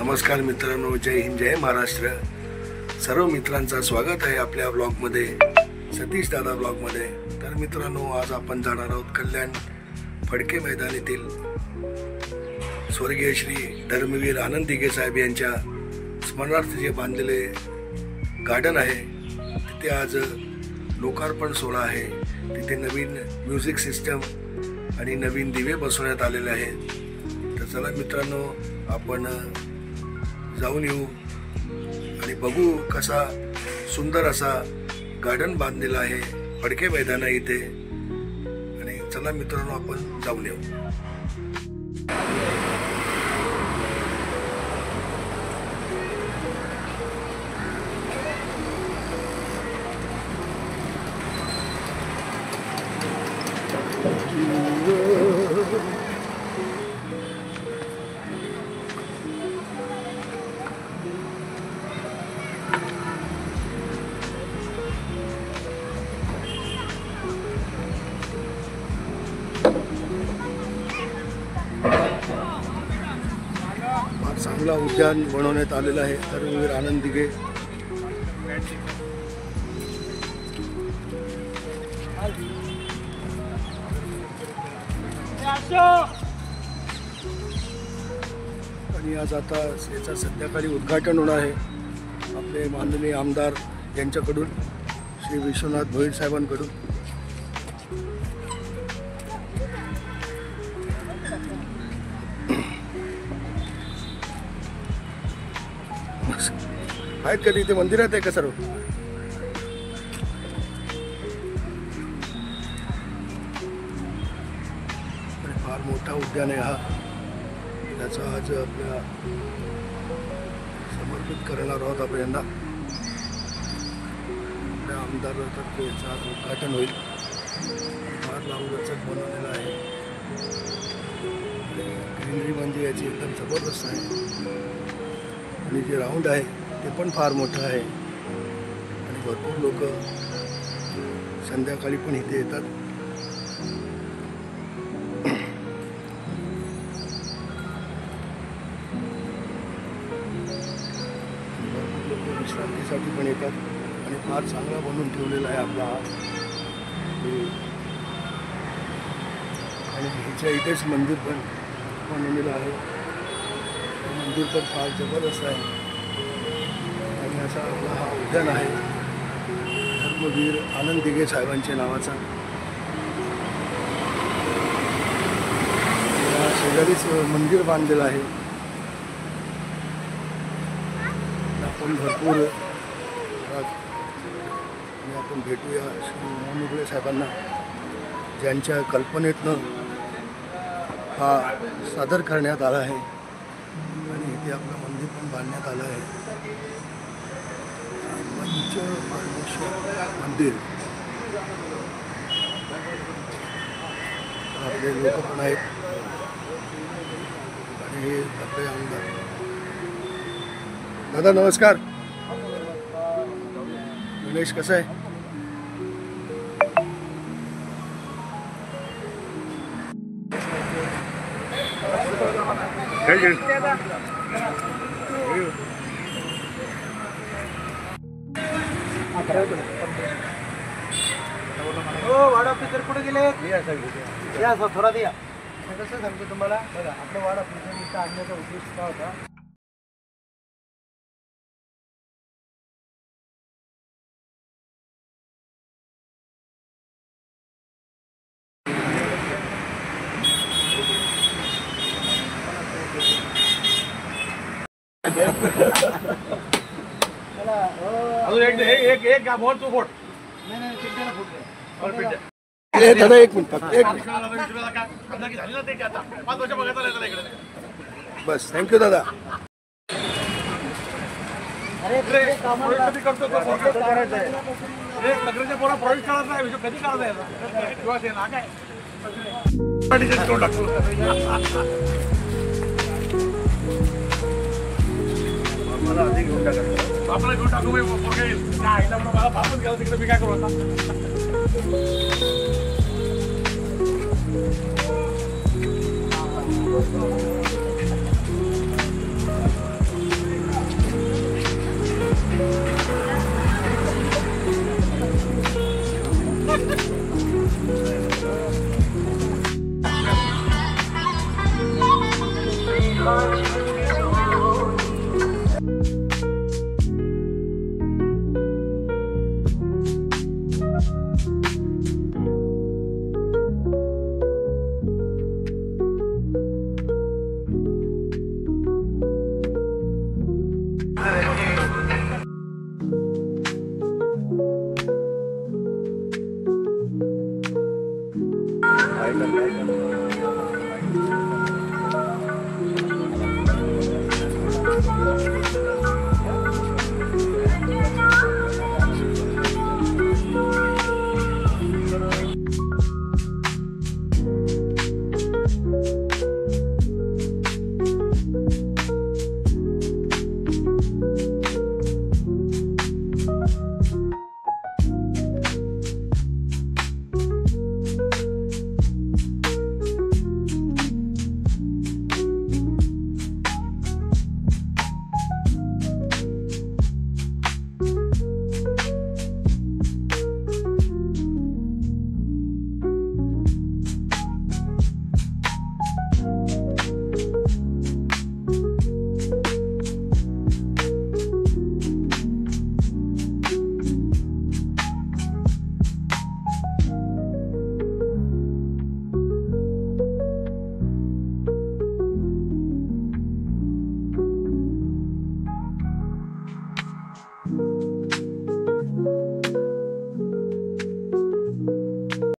नमस्कार मित्रांनो, जय हिंद, जय महाराष्ट्र. सर्व मित्रांचा स्वागत आहे आपल्या ब्लॉगमध्ये, सतीश दादा ब्लॉगमध्ये. तर मित्रांनो, आज आपण जाणार आहोत कल्याण फडके मैदान येथील स्वर्गीय श्री धर्मवीर आनंद दिघे साहेब यांच्या स्मरणार्थ जे बांधलेले गार्डन आहे तिथे आज लोकार्पण सोहळा आहे. तिथे नवीन म्युझिक सिस्टम आणि नवीन दिवे बसवण्यात आलेले आहेत. तर चला मित्रांनो, आपण जाऊन येऊ आणि बघू कसा सुंदर असा गार्डन बांधलेला आहे फडके मैदाना इथे. आणि चला मित्रांनो, आपण जाऊन येऊ. चांगला उद्यान बनवण्यात आलेलं आहे धर्मवीर आनंद दिघे. आणि आज आता याचा संध्याकाळी उद्घाटन होणार आहे आपले माननीय आमदार यांच्याकडून, श्री विश्वनाथ भोईर साहेबांकडून. आहेत कधी इथे मंदिरात आहे का सर्व? फार मोठा उद्यान आहे हा. त्याचा आज आपल्या समर्पित करणार आहोत आपण यांना. आपल्या आमदारातर्फे याचं आज उद्घाटन होईल. फार लांबलचक बनवलेला आहे. ग्रीनरी म्हणजे याची एकदम जबरदस्त आहे. आणि जे राऊंड आहे ते पण फार मोठं आहे. आणि भरपूर लोक संध्याकाळी पण इथे येतात. भरपूर लोक विश्रांतीसाठी पण येतात. आणि फार चांगला बनवून ठेवलेला आहे आपला हा. आणि ह्याच्या इथेच मंदिर पण बनवलेलं आहे. मंदिर पण फार जबरदस्त आहे. आणि असा आपला हा उद्यान आहे धर्मवीर आनंद दिघे साहेबांच्या नावाचा. या शेजारीच मंदिर बांधलेलं आहे. आपण भरपूर आपण भेटूया श्री मोहन साहेबांना, ज्यांच्या कल्पनेतनं हा सादर करण्यात आला आहे. आणि इथे आपलं मंदिर पण बांधण्यात आलं आहे, पंचमार्गेश्वर मंदिर. आपले लोक पण आहेत. आणि हे आपले आमदार. दादा नमस्कार. गणेश कसं आहे? वार्ड ऑफिसर कुठे गेले? या थोडा द्या. कसं सांगतो तुम्हाला, बघा आपलं वार्ड ऑफिसर इथं आणण्याचा उद्देश काय होता. एक बोल तू बोट. नाही चिंतेला फुटले. दादा एक मिनिट बस. थँक्यू दादा. अरे कधी करतो करायचं आहे. नगरच्या पोरा प्रवेश करायचा आहे. कधी करायचा आहे? मला अधिक घेऊन टाकायचं. आपल्याला घेऊन टाकू मला पासून गेला तिकडे मी काय करू आता.